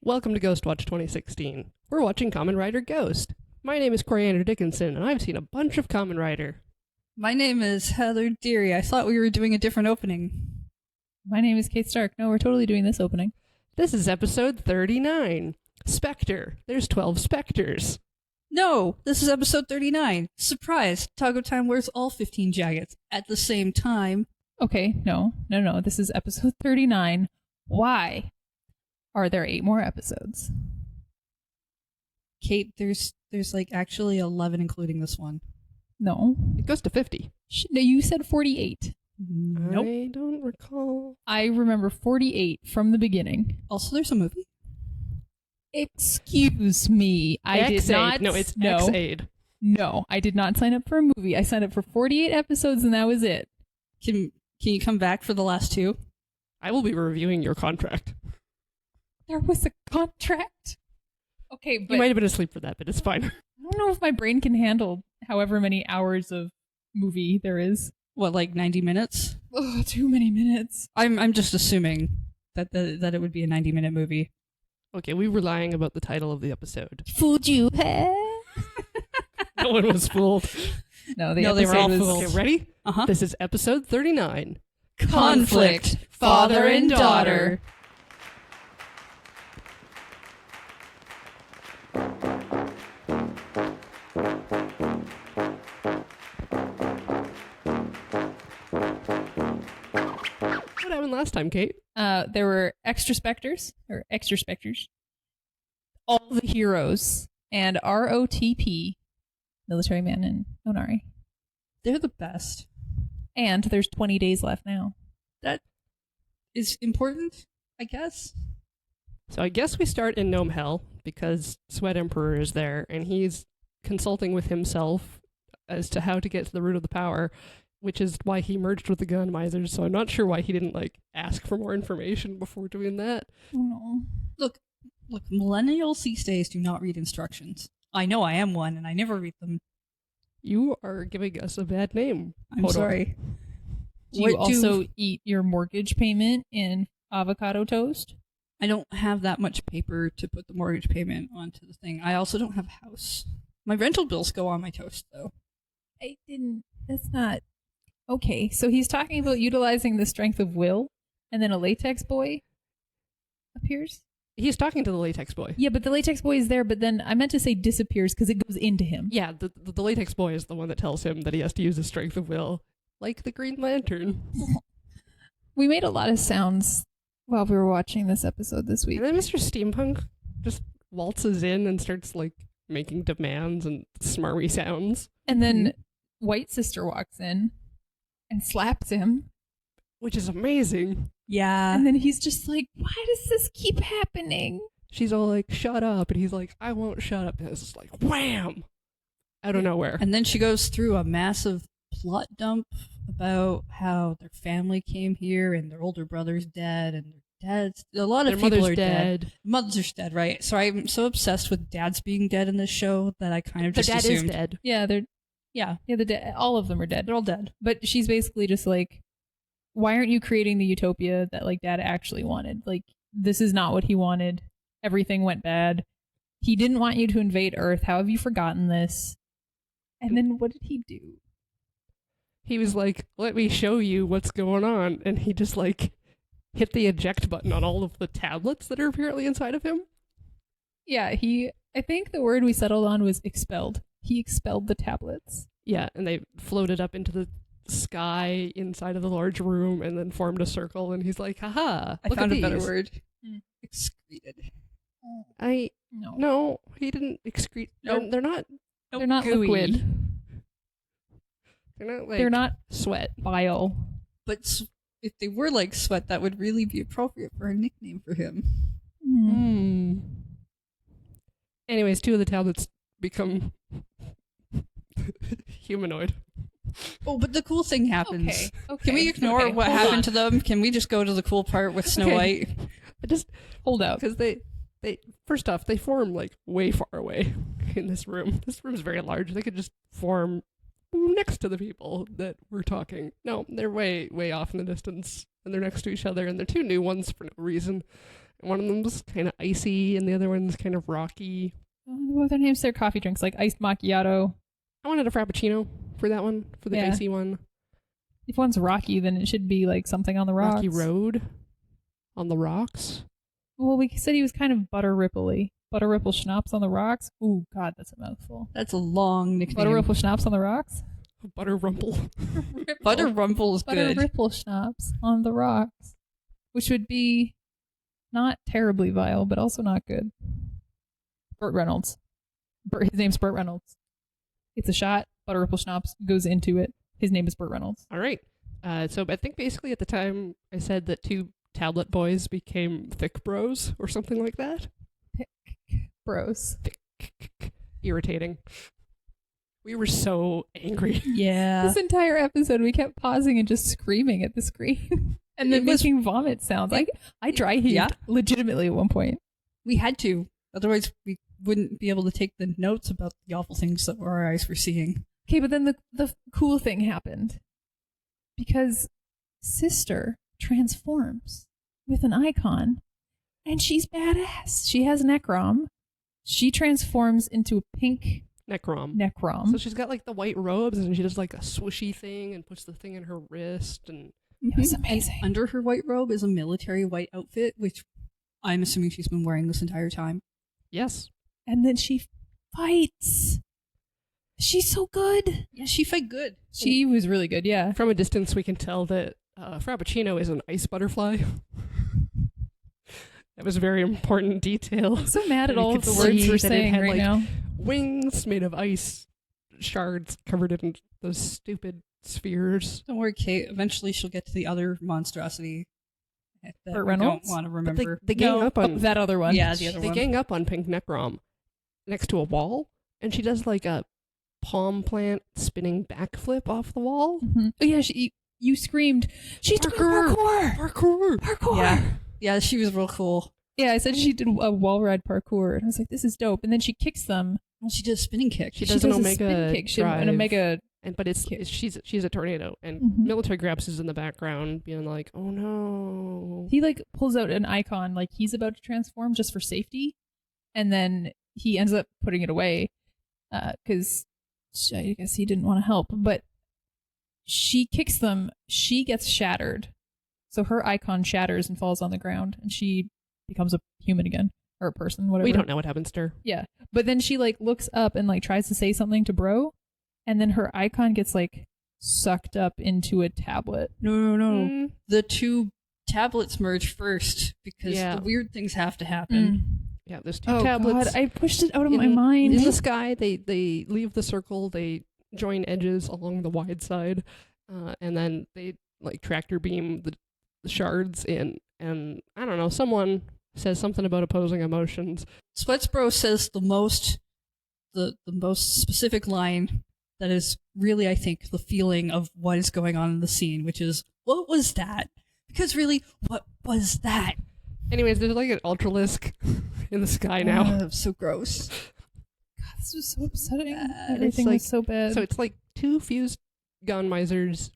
Welcome to GHOSTWATCH2016. We're watching Kamen Rider Ghost. My name is Coriander Dickinson, and I've seen a bunch of Kamen Rider. My name is Heather Deary. I thought we were doing a different opening. My name is Kate Stark. No, we're totally doing this opening. This is episode 39. Spectre. There's 12 specters. No, this is episode 39. Surprise! Tago Time wears all 15 jackets at the same time. Okay, no. This is episode 39. Why are there 8 more episodes? Kate, there's like actually 11 including this one. No. It goes to 50. No, you said 48. Nope. I don't recall. I remember 48 from the beginning. Also, there's a movie. Excuse me. I did not. No, it's X-Aid. No, I did not sign up for a movie. I signed up for 48 episodes and that was it. Can you come back for the last 2? I will be reviewing your contract. There was a contract? Okay, but You might have been asleep for that, but it's fine. I don't know if my brain can handle however many hours of movie there is. What, like 90 minutes? Oh, too many minutes. I'm just assuming that it would be a 90-minute movie. Okay, we were lying about the title of the episode. Fooled you, huh? No one was fooled. No, they were all was... fooled. Okay, ready? Uh-huh. This is episode 39. Conflict, father and daughter. What happened last time, Kate? There were extra specters. All the heroes. And ROTP, Military Man and Onari. They're the best. And there's 20 days left now. That is important, I guess. So I guess we start in Gnome Hell because Sweat Emperor is there and he's consulting with himself as to how to get to the root of the power, which is why he merged with the Gunmizers. So I'm not sure why he didn't ask for more information before doing that. Oh, no. Look, millennials these days do not read instructions. I know I am one and I never read them. You are giving us a bad name. I'm sorry. Do you also eat your mortgage payment in avocado toast? I don't have that much paper to put the mortgage payment onto the thing. I also don't have a house. My rental bills go on my toast, though. That's not... Okay, so he's talking about utilizing the strength of will, and then a latex boy appears? He's talking to the latex boy. Yeah, but the latex boy is there, but then I meant to say disappears because it goes into him. Yeah, the latex boy is the one that tells him that he has to use his strength of will, like the Green Lantern. We made a lot of sounds while we were watching this episode this week. And then Mr. Steampunk just waltzes in and starts making demands and smarmy sounds. And then White Sister walks in and slaps him. Which is amazing. Yeah. And then he's just like, why does this keep happening? She's all like, shut up. And he's like, I won't shut up. And it's just like, wham! Out of nowhere. And then she goes through a massive plot dump about how their family came here and their older brother's dead and their dad's... A lot of Their people mother's are dead. dead. Mother's dead, right? So I'm so obsessed with dads being dead in this show that I kind of The just dad assumed. is dead. Yeah, Yeah, all of them are dead. they're all dead. But she's basically just like, why aren't you creating the utopia that Dad actually wanted? This is not what he wanted. Everything went bad. He didn't want you to invade Earth. How have you forgotten this? And then what did he do? He was like, let me show you what's going on. And he just hit the eject button on all of the tablets that are apparently inside of him. Yeah, I think the word we settled on was expelled. He expelled the tablets. Yeah, and they floated up into the sky inside of the large room and then formed a circle. And he's like, haha, I look found at a better these. word. Excreted. No, he didn't excrete. Nope. They're not. They're not gooey. liquid. They're not not sweat. bile. But if they were like sweat, that would really be appropriate for a nickname for him. Anyways, 2 of the tablets become humanoid. Oh, but the cool thing happens. Okay. Can we ignore what hold happened on. to them? Can we just go to the cool part with Snow Okay. White? I just Hold up. because they first off they form way far away in this room. This room is very large. They could just form next to the people that we're talking. No, they're way off in the distance, and they're next to each other, and they're 2 new ones for no reason. One of them's kind of icy, and the other one's kind of rocky. What are their names? Their coffee drinks, like iced macchiato. I wanted a frappuccino for that one, for the icy one. If one's rocky, then it should be like something on the rocks. Rocky Road on the rocks. Well, we said he was kind of butter ripple-y. Butter ripple schnapps on the rocks. Ooh, God, that's a mouthful. That's a long nickname. Butter ripple schnapps on the rocks. Butter Rumple. Butter Rumple is Butter good. ripple schnapps on the rocks, which would be not terribly vile, but also not good. Burt Reynolds. His name's Burt Reynolds. It's a shot. Butter ripple schnapps goes into it. His name is Burt Reynolds. All right. So I think basically at the time I said that two tablet boys became thick bros or something like that. Bros. Irritating. We were so angry. Yeah. This entire episode, we kept pausing and just screaming at the screen. And then making vomit sounds. I dry heaved legitimately at one point. We had to. Otherwise, we wouldn't be able to take the notes about the awful things that our eyes were seeing. Okay, but then the cool thing happened. Because Sister transforms with an icon, and she's badass. She has Necrom. She transforms into a pink Necrom. So she's got like the white robes, and she does like a swooshy thing and puts the thing in her wrist. And It's amazing. And under her white robe is a military white outfit, which I'm assuming she's been wearing this entire time. yes. And then she fights. She's so good. Yeah, she fight good. She was really good, yeah. From a distance, we can tell that Frappuccino is an ice butterfly. That was a very important detail. I'm so mad at You all of could the words see we're that it saying had, right like, now. Wings made of ice shards covered in those stupid spheres. Don't worry, Kate. Eventually she'll get to the other monstrosity that Burt we Reynolds? don't want to But remember. they gang up on that other one. Yeah, the other they one. gang up on Pink Necrom next to a wall, and she does like a palm plant spinning backflip off the wall. Mm-hmm. Oh, yeah, you screamed, she's doing parkour! Parkour! Yeah, she was real cool. Yeah, I said she did a wall ride parkour, and I was like, this is dope. And then she kicks them. Well, she did a spinning kick. She does an a omega spin kick. She drive. an omega. But she's a tornado, and Mhm. military Grabs is in the background, being like, "Oh no!" He like pulls out an icon, like he's about to transform just for safety, and then he ends up putting it away because I guess he didn't want to help. But she kicks them. She gets shattered, so her icon shatters and falls on the ground, and she becomes a human again or a person, whatever. We don't know what happens to her. Yeah, but then she like looks up and like tries to say something to Bro, and then her icon gets like sucked up into a tablet. No. The two tablets merge first because Yeah. the weird things have to happen. Yeah, there's two Oh tablets. God, I pushed it out of my in mind. the sky. They leave the circle. They join edges along the wide side, and then they like tractor beam the shards in. And I don't know. Someone says something about opposing emotions. Sweatsbro says the most specific line that is really, I think, the feeling of what is going on in the scene, which is, what was that? Because really, what was that? Anyways, there's like an ultralisk in the sky now. So gross. God, this was so upsetting. Bad. Everything It's was so bad. So it's like two fused gun misers,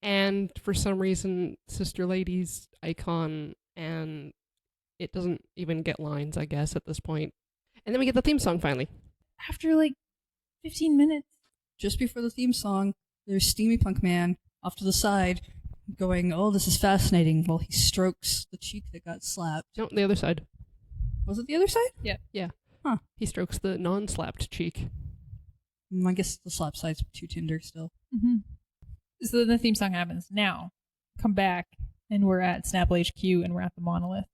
and for some reason, Sister Lady's icon, and it doesn't even get lines, I guess, at this point. And then we get the theme song finally. After like 15 minutes. Just before the theme song, there's Steamy Punk Man off to the side going, oh, this is fascinating, while he strokes the cheek that got slapped. No, the other side. Was it the other side? Yeah. Huh. He strokes the non-slapped cheek. I guess the slap side's too tender still. Mm-hmm. So the theme song happens. Now, come back, and we're at Snapple HQ, and we're at the monolith.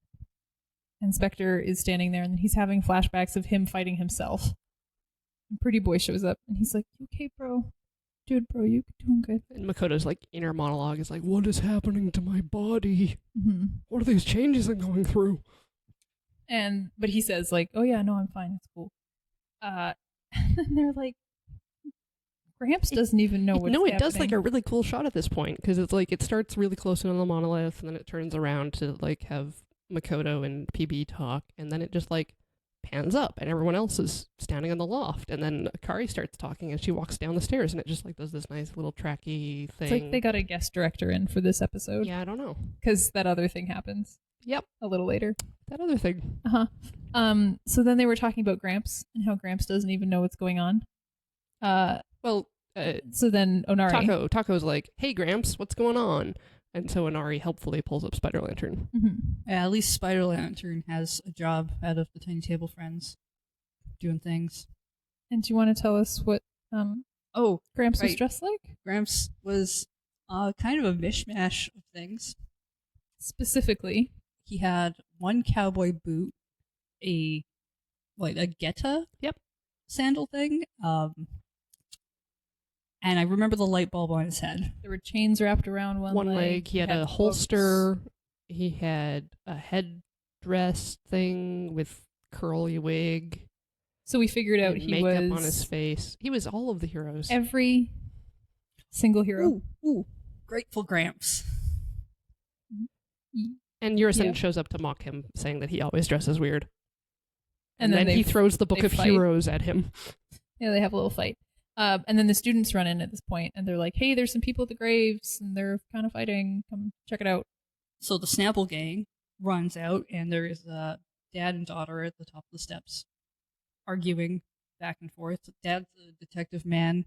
And Spectre is standing there, and he's having flashbacks of him fighting himself. And Pretty Boy shows up, and he's like, "You okay, bro? Dude, bro, you doing good?" And Makoto's like inner monologue is like, what is happening to my body? Mm-hmm. What are these changes I'm going through? But he says like, "Oh yeah, no, I'm fine. It's cool." And they're like, Gramps doesn't even know what's No, it happening. does like a really cool shot at this point, because it's like it starts really close in on the monolith, and then it turns around to like have Makoto and PB talk, and then it just like pans up, and everyone else is standing in the loft, and then Akari starts talking, and she walks down the stairs, and it just like does this nice little tracky thing. It's like they got a guest director in for this episode Yeah, I don't know. because that other thing happens. Yep. a little later. That other thing. So then they were talking about Gramps and how Gramps doesn't even know what's going on. Well, So then Onari. Taco's like, hey, Gramps, what's going on? And so Onari helpfully pulls up Spider Lantern. Yeah, at least Spider Lantern has a job out of the Tiny Table Friends, doing things. And do you want to tell us what Gramps was right. dressed like? Gramps was kind of a mishmash of things. Specifically, He had one cowboy boot, a geta sandal thing, and I remember the light bulb on his head. there were chains wrapped around one leg. He had a holster. He had a headdress thing with curly wig. So we figured out and he makeup was on his face. He was all of the heroes. every single hero. Ooh, Grateful Gramps. And Yurisen Yeah. shows up to mock him, saying that he always dresses weird. And then he throws the Book they of fight. Heroes at him. Yeah, they have a little fight. And then the students run in at this point, and they're like, hey, there's some people at the graves, and they're kind of fighting. Come check it out. So the Snapple gang runs out, and there is a dad and daughter at the top of the steps, arguing back and forth. Dad's a detective man,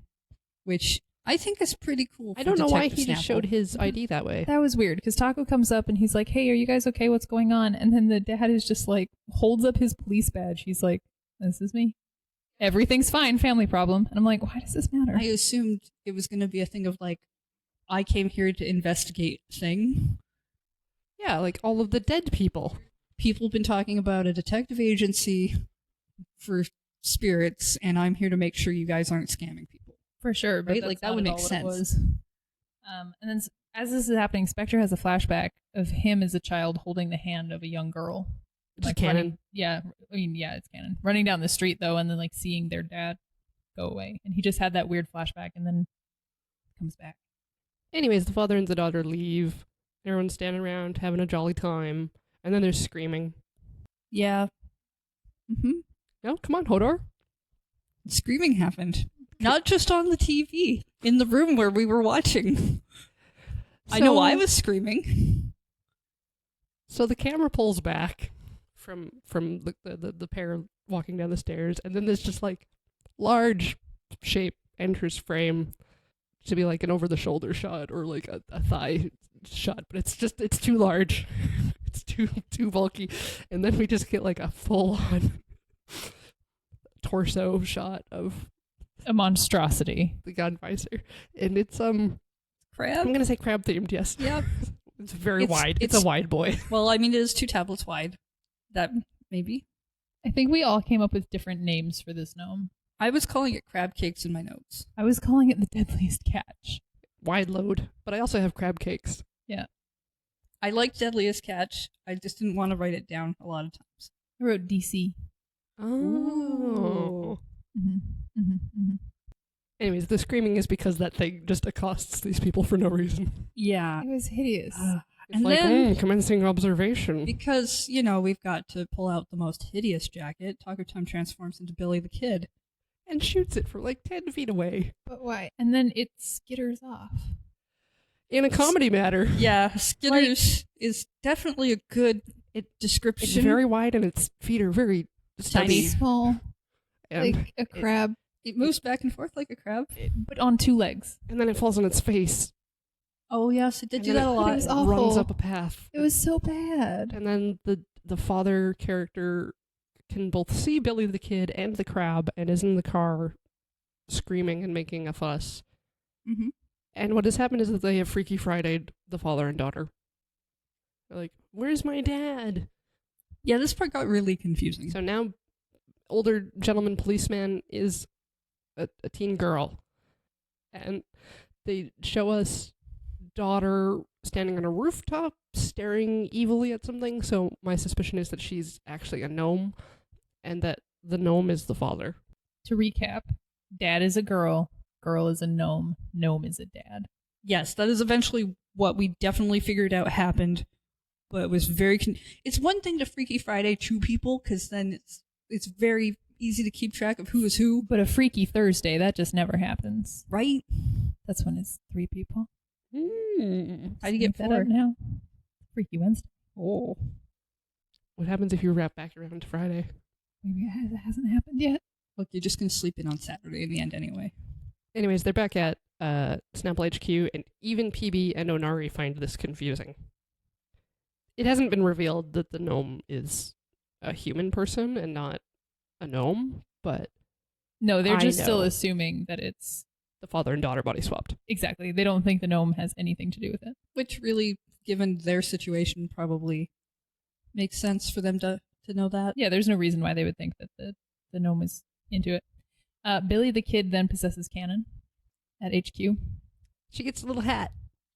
which I think is pretty cool. I don't know why Detective he just Snapple. showed his ID that way. That was weird, because Taco comes up, and he's like, hey, are you guys okay? What's going on? And then the dad is just like, holds up his police badge. He's like, this is me. Everything's fine, family problem. And I'm like, why does this matter? I assumed it was going to be a thing of like, I came here to investigate thing. Yeah, like all of the dead people. People have been talking about a detective agency for spirits, and I'm here to make sure you guys aren't scamming people. For sure, but Right? that's Like, that not would at make all what it sense. was. And then as this is happening, Spectre has a flashback of him as a child holding the hand of a young girl. Which is Like canon. running- yeah, I mean, yeah, it's canon. Running down the street though, and then like seeing their dad go away, and he just had that weird flashback, and then comes back. Anyways, the father and the daughter leave. Everyone's standing around having a jolly time. And then there's screaming. Yeah. Mm-hmm. No, come on, Hodor. Screaming happened. Not just on the TV, in the room where we were watching. I know I was screaming. So the camera pulls back from the pair walking down the stairs, and then there's just like large shape enters frame to be like an over the shoulder shot or like a thigh shot, but it's too large. It's too bulky. And then we just get like a full on torso shot of A monstrosity. the gun visor. And it's Crab? I'm gonna say crab themed, yes. Yep. It's very It's- wide. It's it's- a wide boy. Well, I mean, it is 2 tablets wide. That, maybe. I think we all came up with different names for this gnome. I was calling it crab cakes in my notes. I was calling it the deadliest catch. Wide load. But I also have crab cakes. I like Deadliest Catch. I just didn't want to write it down a lot of times. I wrote DC. Oh. Mm-hmm. Anyways, the screaming is because that thing just accosts these people for no reason. Yeah. It was hideous. It's And like, then- commencing observation. Because, we've got to pull out the most hideous jacket. Taco Time transforms into Billy the Kid. And shoots it from like 10 feet away. But why? And then it skitters off. In a comedy matter. Yeah, Skitters is definitely a good description. It's very wide and its feet are very Tiny. Really stubby. small, And, like a crab, It moves back and forth like a crab. but on 2 legs. and then it falls on its face. Oh, yes, it did And do then that a it lot. was runs awful. up a path. It was so bad. And then the father character can both see Billy the Kid and the crab and is in the car screaming and making a fuss. Mm-hmm. And what has happened is that they have Freaky Friday'd the father and daughter. They're like, where's my dad? Yeah, this part got really confusing. So now older gentleman policeman is a teen girl. And they show us daughter standing on a rooftop staring evilly at something. So my suspicion is that she's actually a gnome and that the gnome is the father. To recap, dad is a girl is a gnome is a dad. Yes, that is eventually what we definitely figured out happened. But it was very... it's one thing to Freaky Friday 2 people, because then it's very easy to keep track of who is who. But a Freaky Thursday, that just never happens. Right? That's when it's 3 people. Mm. How do you get Make that up 4? now? Freaky Wednesday. Oh. What happens if you wrap back around to Friday? Maybe it hasn't happened yet. Look, you're just gonna sleep in on Saturday in the end anyway. Anyways, they're back at Snapple HQ, and even PB and Onari find this confusing. It hasn't been revealed that the gnome is a human person and not a gnome, but No, they're I just still know. assuming that it's the father and daughter body swapped. exactly. They don't think the gnome has anything to do with it. Which really, given their situation, probably makes sense for them to know that. Yeah, there's no reason why they would think that the gnome is into it. Billy the kid then possesses Cannon at HQ. She gets a little hat.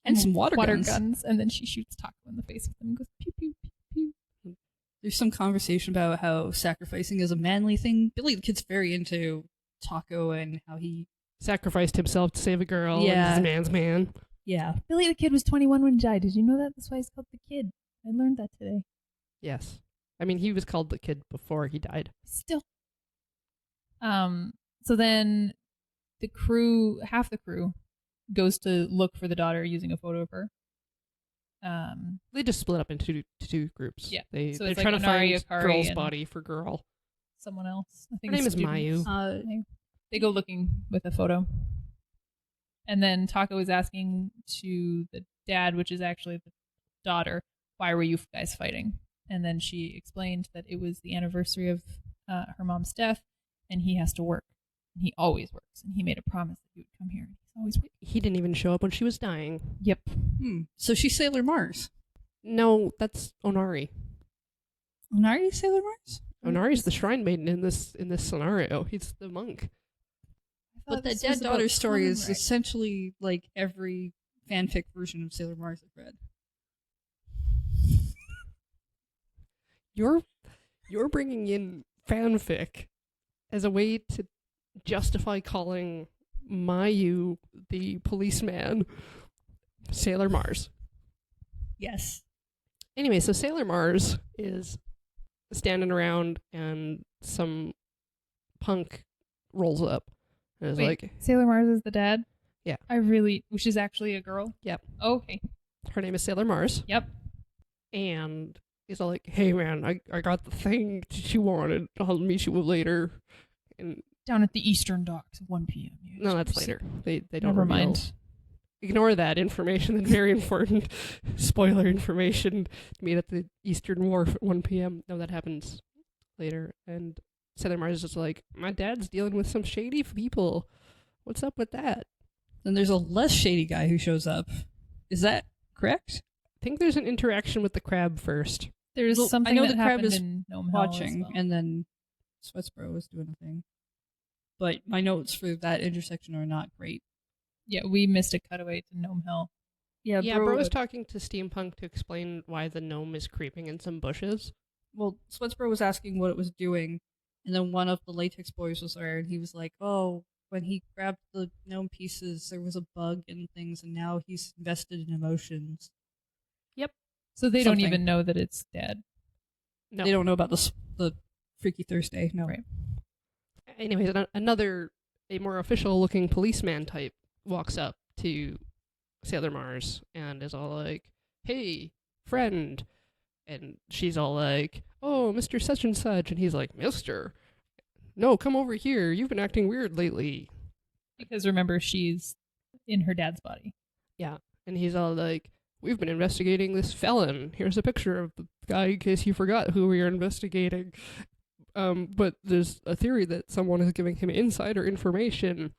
And some water guns, and then she shoots Taco in the face with them and goes pew pew pew pew. There's some conversation about how sacrificing is a manly thing. Billy the kid's very into Taco and how he... Sacrificed himself to save a girl. Yeah. And he's a man's man. Yeah. Billy the kid was 21 when he died. Did you know that? That's why he's called the kid. I learned that today. Yes. I mean, he was called the kid before he died. Still. So then the crew, half the crew, goes to look for the daughter using a photo of her. They just split up into two groups. Yeah. They're So it's trying like to Onari, find Akari, girl's and body for girl. someone else. I Her think name it's is students. Mayu. They go looking with a photo. And then Taco is asking to the dad, which is actually the daughter, why were you guys fighting? And then she explained that it was the anniversary of her mom's death, and he has to work. And he always works. And he made a promise that he would come here. He's always working. He didn't even show up when she was dying. Yep. So she's Sailor Mars. No, that's Onari. Onari Sailor Mars? Onari's the shrine maiden in this scenario. He's the monk. But the dad-daughter story is essentially like every fanfic version of Sailor Mars I've read. You're bringing in fanfic as a way to justify calling Mayu, the policeman, Sailor Mars. Yes. Anyway, so Sailor Mars is standing around and some punk rolls up and is Wait, like, Sailor Mars is the dad? Yeah. Which is actually a girl? Yep. Okay. Her name is Sailor Mars. Yep. And he's all like, hey man, I got the thing that you wanted. I'll meet you later. And Down at the Eastern Docks at 1 p.m. Yes. no, that's later. They don't Never reveal. mind. Ignore that information. That very important spoiler information. Meet at the Eastern Wharf at 1 p.m. No, that happens later. And Sailor Mars is just like, my dad's dealing with some shady people. What's up with that? Then there's a less shady guy who shows up. Is that correct? I think there's an interaction with the crab first. There's Well, something I know that the crab happened is in Gnome Hell as Watching, well. and then Sweatsbro was doing a thing. But my notes for that intersection are not great. Yeah, we missed a cutaway to Gnome Hell. Yeah, bro was talking to Steampunk to explain why the gnome is creeping in some bushes. Well, Sweatsbro was asking what it was doing, and then one of the latex boys was there, and he was like, oh, when he grabbed the gnome pieces, there was a bug and things, and now he's invested in emotions. So they don't Something. even know that it's dead. No. They don't know about the Freaky Thursday. No. Right. Anyways, a more official looking policeman type walks up to Sailor Mars and is all like, hey, friend. And she's all like, oh, Mr. Such and Such. And he's like, Mister? No, come over here. You've been acting weird lately. Because remember, she's in her dad's body. Yeah. And he's all like, we've been investigating this felon. Here's a picture of the guy in case you forgot who we are investigating. But there's a theory that someone is giving him insider information.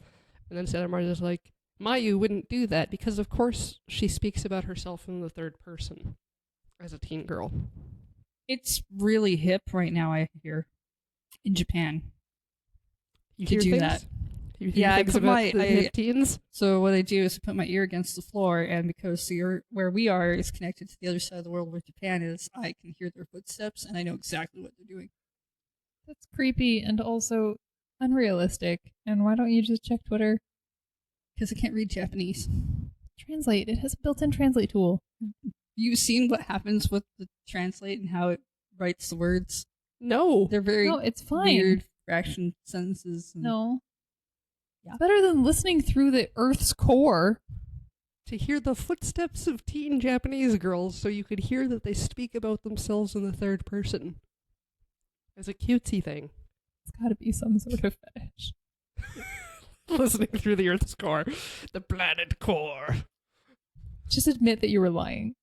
And then Sailor Mars is like, Mayu wouldn't do that because, of course, she speaks about herself in the third person as a teen girl. It's really hip right now, I hear, in Japan. You To hear do things? that. You hear Yeah, I things put about my- the hip teens? So what I do is I put my ear against the floor, and because where we are is connected to the other side of the world where Japan is, I can hear their footsteps, and I know exactly what they're doing. That's creepy and also unrealistic. And why don't you just check Twitter? Because I can't read Japanese. Translate. It has a built-in translate tool. You've seen what happens with the translate and how it writes the words? No. They're very No, it's fine. weird fraction sentences. And No. Yeah. It's better than listening through the Earth's core. To hear the footsteps of teen Japanese girls so you could hear that they speak about themselves in the third person. It's a cutesy thing. It's got to be some sort of fetish. Listening through the Earth's core. The planet core. Just admit that you were lying.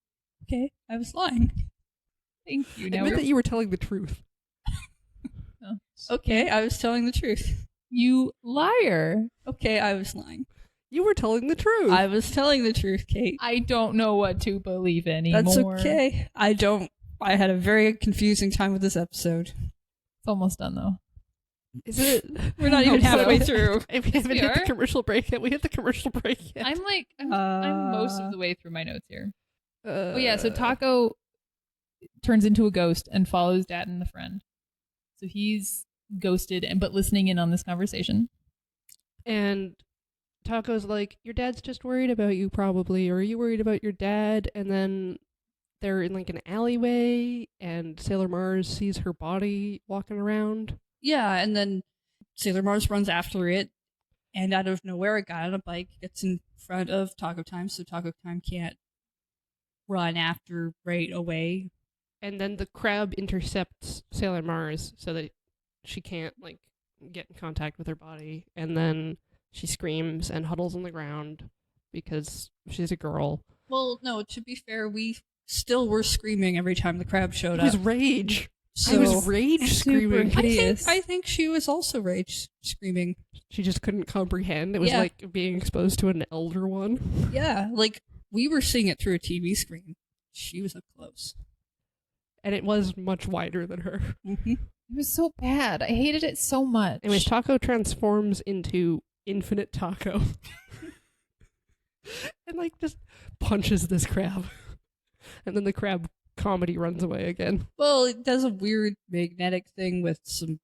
Okay, I was lying. Thank you. Now Admit that you were telling the truth. Oh. Okay, I was telling the truth. You liar. Okay, I was lying. You were telling the truth. I was telling the truth, Kate. I don't know what to believe anymore. That's okay. I had a very confusing time with this episode. It's almost done, though. Is it? We're not even halfway through. We haven't We hit the are? commercial break yet. We hit the commercial break yet. I'm most of the way through my notes here. Oh yeah, so Tako turns into a ghost and follows Dad and the friend. So he's ghosted, but listening in on this conversation. And Taco's like, your dad's just worried about you probably, or are you worried about your dad? And then they're in like an alleyway and Sailor Mars sees her body walking around. Yeah, and then Sailor Mars runs after it, and out of nowhere a guy on a bike gets in front of Taco Time, so Taco Time can't run after right away. And then the crab intercepts Sailor Mars so that she can't like get in contact with her body. And then she screams and huddles on the ground because she's a girl. Well, no, to be fair, we still were screaming every time the crab showed It was up. rage. So I was rage screaming. I think she was also rage screaming. She just couldn't comprehend. It was Yeah. like being exposed to an elder one. Yeah, like we were seeing it through a TV screen. She was up close. And it was much wider than her. Mm-hmm. It was so bad. I hated it so much. Anyways, Taco transforms into Infinite Taco. And like just punches this crab. And then the crab comedy runs away again. Well, it does a weird magnetic thing with some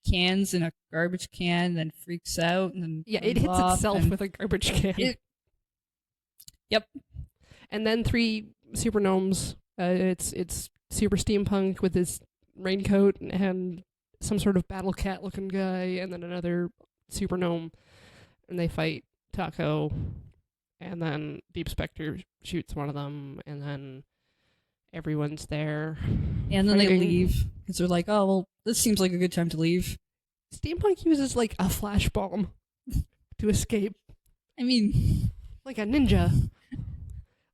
cans in a garbage can, then freaks out, and then Yeah, it runs hits off, itself and with a garbage can. Yep. And then 3 super gnomes. It's super steampunk with his raincoat and some sort of battle cat looking guy, and then another super gnome, and they fight Taco, and then Deep Spectre shoots one of them, and then everyone's there. And then they fighting. leave because they're like, "Oh, well, this seems like a good time to leave." Steampunk uses like a flash bomb to escape, I mean, like a ninja.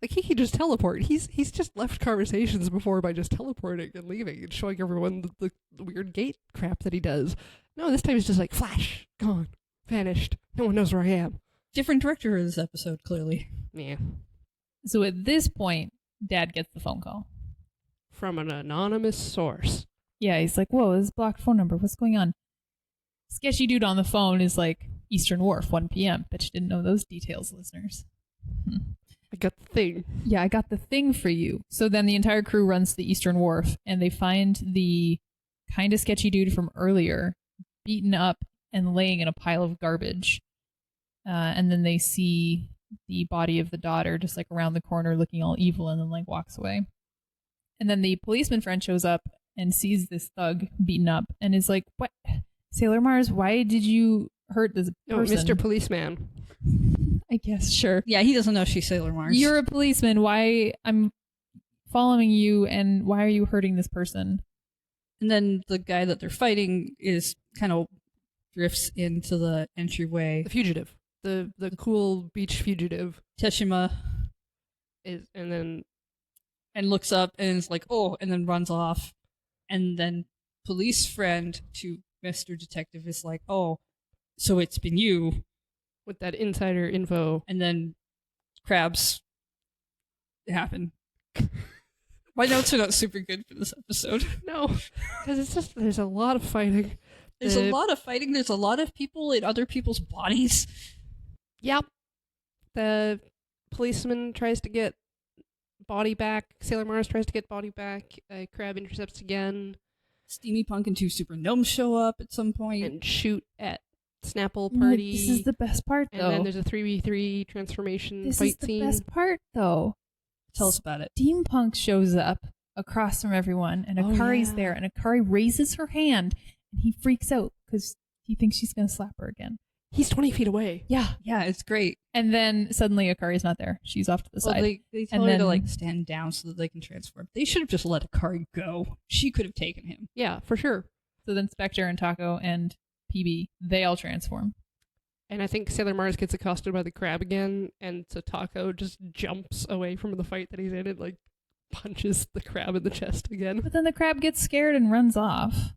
Like he could just teleport. He's just left conversations before by just teleporting and leaving and showing everyone the weird gate crap that he does. No, this time he's just like flash, gone, vanished. No one knows where I am. different director of this episode, clearly. Yeah, So at this point, Dad gets the phone call. from an anonymous source. Yeah, he's like, whoa, this is a blocked phone number. What's going on? Sketchy dude on the phone is like, Eastern Wharf, 1 p.m. Bet you didn't know those details, listeners. I got the thing. Yeah, I got the thing for you. So then the entire crew runs to the Eastern Wharf, and they find the kind of sketchy dude from earlier beaten up and laying in a pile of garbage. And then they see the body of the daughter just like around the corner looking all evil and then like walks away. And then the policeman friend shows up and sees this thug beaten up and is like, what? Sailor Mars, why did you hurt this Oh, person? Mr. Policeman. I guess, sure. Yeah, he doesn't know she's Sailor Mars. You're a policeman. Why? I'm following you, and why are you hurting this person? And then the guy that they're fighting is kind of drifts into the entryway. The fugitive. The cool beach fugitive Teshima is, and then and looks up and is like, oh, and then runs off. And then police friend to Mr. Detective is like, oh, so it's been you. with that insider info. And then crabs happen. My notes are not super good for this episode. No, because it's just there's a lot of fighting. There's a lot of fighting. There's a lot of people in other people's bodies. Yep. The policeman tries to get body back. Sailor Mars tries to get body back. Crab intercepts again Steamy Punk and 2 super gnomes show up at some point. and shoot at Snapple Party. This is the best part, and though. then there's a 3v3 transformation This fight is the scene. best part, though. Tell us about it. Steampunk shows up across from everyone, and Oh, Akari's yeah. there, and Akari raises her hand, and he freaks out because he thinks she's going to slap her again. He's 20 feet away. Yeah. Yeah, it's great. And then suddenly Akari's not there. She's off to the Well, side. they tell And her to then- like stand down so that they can transform. They should have just let Akari go. She could have taken him. Yeah, for sure. So then Spectre and Taco and PB, they all transform. And I think Sailor Mars gets accosted by the crab again, and so Taco just jumps away from the fight that he's in and, like, punches the crab in the chest again. But then the crab gets scared and runs off.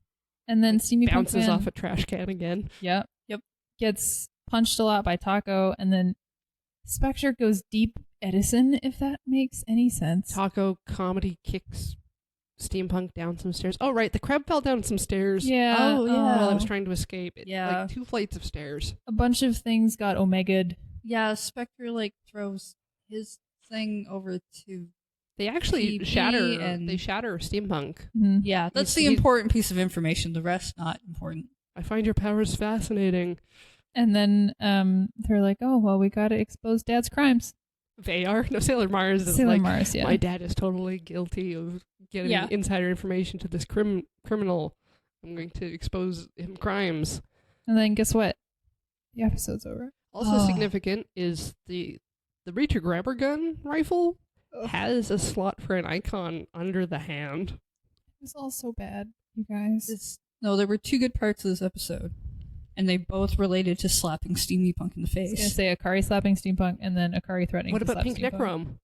And then Steamy Bounces Punkman, off a trash can again. Yep. Yep. Gets punched a lot by Taco, and then Spectre goes deep Edison, if that makes any sense. Taco comedy kicks Steampunk down some stairs. Oh, right, the crab fell down some stairs Yeah. Oh, yeah. while I was trying to escape. Yeah. Like 2 flights of stairs. A bunch of things got omega'd. Yeah, Spectre like throws his thing over to. They actually PB shatter. and- They shatter Steampunk. Mhm. Yeah, that's the He's- important piece of information. The rest not important. I find your powers fascinating. And then they're like, oh, well, we gotta expose Dad's crimes. They are. No, Sailor Mars is Sailor like, Mars, yeah. my dad is totally guilty of getting Yeah. insider information to this criminal. I'm going to expose him crimes. And then guess what? The episode's over. Also Oh. significant is the Reacher Grabber gun rifle has a slot for an icon under the hand. It was all so bad, you guys. No, there were 2 good parts of this episode, and they both related to slapping Steamy Punk in the I was gonna face. say Akari slapping Steampunk, and then Akari threatening What to about slap Pink Steampunk. Necrom?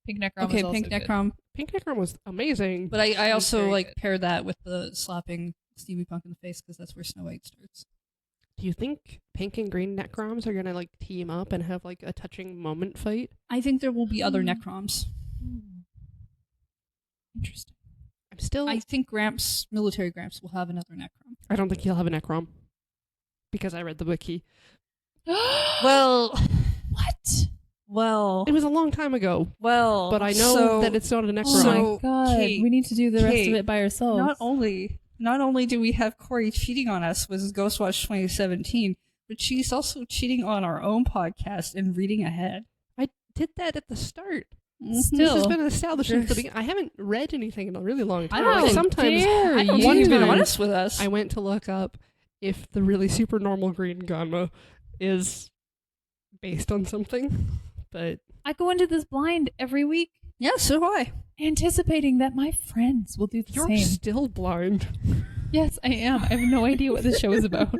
Pink Necrom Okay, was also Pink good. Necrom. Pink Necrom was amazing. But I was also very like good. pair that with the slapping Steamy Punk in the face because that's where Snow White starts. Do you think Pink and Green Necroms are gonna like team up and have like a touching moment fight? I think there will be other Hmm. Necroms. Interesting. I'm still. I think Military Gramps will have another Necrom. I don't think he'll have a Necrom because I read the wiki. Well, What? well, It was a long time ago, well. but I know so that it's not a Necrom. Oh So, my god. Kate, we need to do the rest of Kate, it by ourselves. not only do we have Corey cheating on us with Ghostwatch 2017, but she's also cheating on our own podcast and reading ahead. I did that at the start. This This has Still. been established since the There's- beginning. I haven't read anything in a really long time. How Like, sometimes dare I don't you. think you've been One time- honest with us. I went to look up if the really super normal green Ganma is based on something, but I go into this blind every week Yeah, so do I. anticipating that my friends will do the you're same. still blind. Yes, I am. I have no idea what this show is about.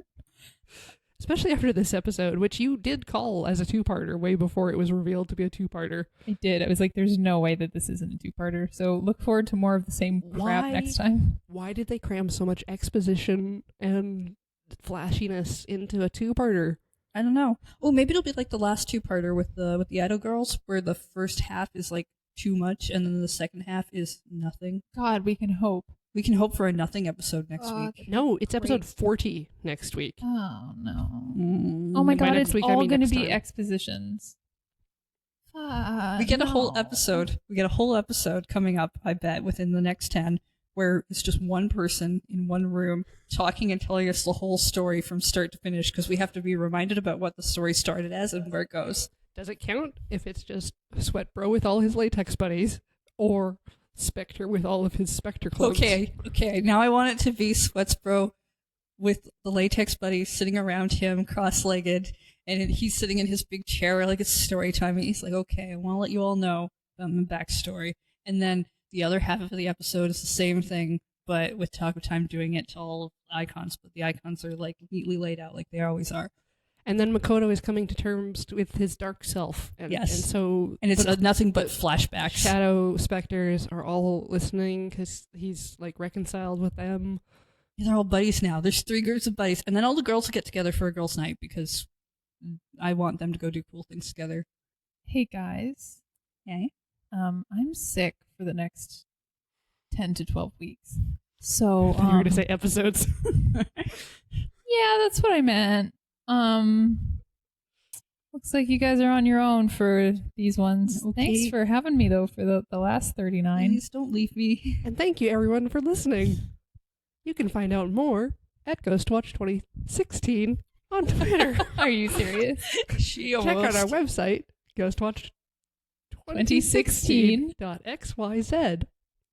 Especially after this episode, which you did call as a two-parter way before it was revealed to be a two-parter. I did. I was like, there's no way that this isn't a two-parter. So look forward to more of the same crap Why? next time. Why did they cram so much exposition and flashiness into a two-parter? I don't know. Oh, maybe it'll be like the last two-parter with the Idol Girls, where the first half is like too much, and then the second half is nothing. God, we can hope. We can hope for a nothing episode next week. No, it's episode Great. 40 next week. Oh, no. Mm. Oh my By god, next it's week, I all mean going to next be time. expositions. We get a whole no. episode. We get a whole episode coming up, I bet, within the next 10, where it's just one person in one room talking and telling us the whole story from start to finish, because we have to be reminded about what the story started as and where it goes. Does it count if it's just Sweat Bro with all his latex buddies, or Spectre with all of his Spectre clothes? Okay. Now I want it to be Sweats Bro with the latex buddies sitting around him, cross-legged, and he's sitting in his big chair like it's story time. And he's like, "Okay, I want to let you all know about my backstory." And then the other half of the episode is the same thing, but with Talk of Time doing it to all of the icons. But the icons are like neatly laid out, like they always are. And then Makoto is coming to terms with his dark self. And, Yes. And so... And it's but nothing but flashbacks. Shadow Spectres are all listening because he's like reconciled with them. They're all buddies now. There's 3 groups of buddies, and then all the girls will get together for a girls' night because I want them to go do cool things together. Hey, guys. Okay. I'm sick for the next 10 to 12 weeks. So, You're going to say episodes. yeah, that's what I meant. Looks like you guys are on your own for these ones. Okay. Thanks for having me, though, for the last 39. Please don't leave me. And thank you, everyone, for listening. You can find out more at GHOSTWATCH2016 on Twitter. Are you serious? She Check out our website, GHOSTWATCH2016.xyz,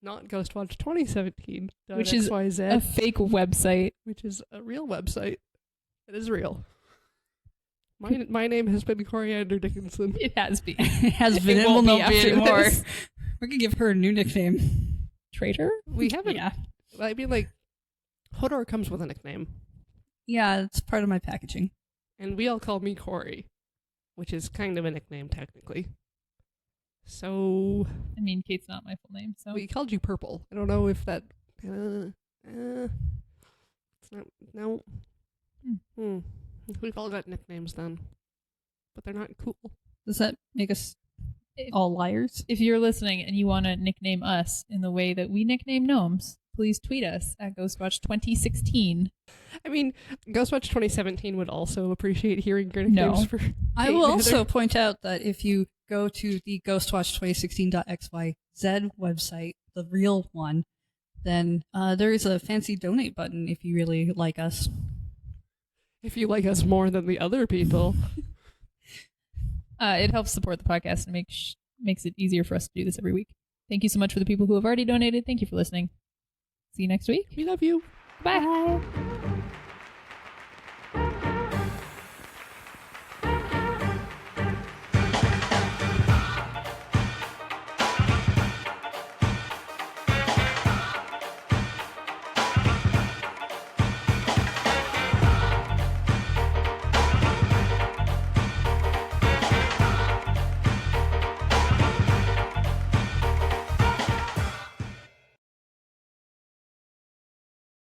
not GHOSTWATCH2017.xyz, Which is a fake website. which is a real website. It is real. My name has been Coriander Dickinson. It has been. It has been. It will won't be not be after anymore. this. We're gonna give her a new nickname. Traitor? We haven't. Yeah, I mean, like, Hodor comes with a nickname, yeah, it's part of my packaging. and we all call me Cory, which is kind of a nickname technically. So I mean, Kate's not my full name, so. we called you Purple. I don't know if that. It's not. No. We've all got nicknames then, but they're not cool. Does that make us If- all liars? If you're listening and you want to nickname us in the way that we nickname gnomes, please tweet us at GHOSTWATCH2016. I mean, Ghostwatch 2017 would also appreciate hearing your nicknames No. for. I Kate will and also Heather. point out that if you go to the ghostwatch2016.xyz website, the real one, then there is a fancy donate button if you really like us. If you like us more than the other people. It helps support the podcast and makes it easier for us to do this every week. Thank you so much for the people who have already donated. Thank you for listening. See you next week. We love you. Bye.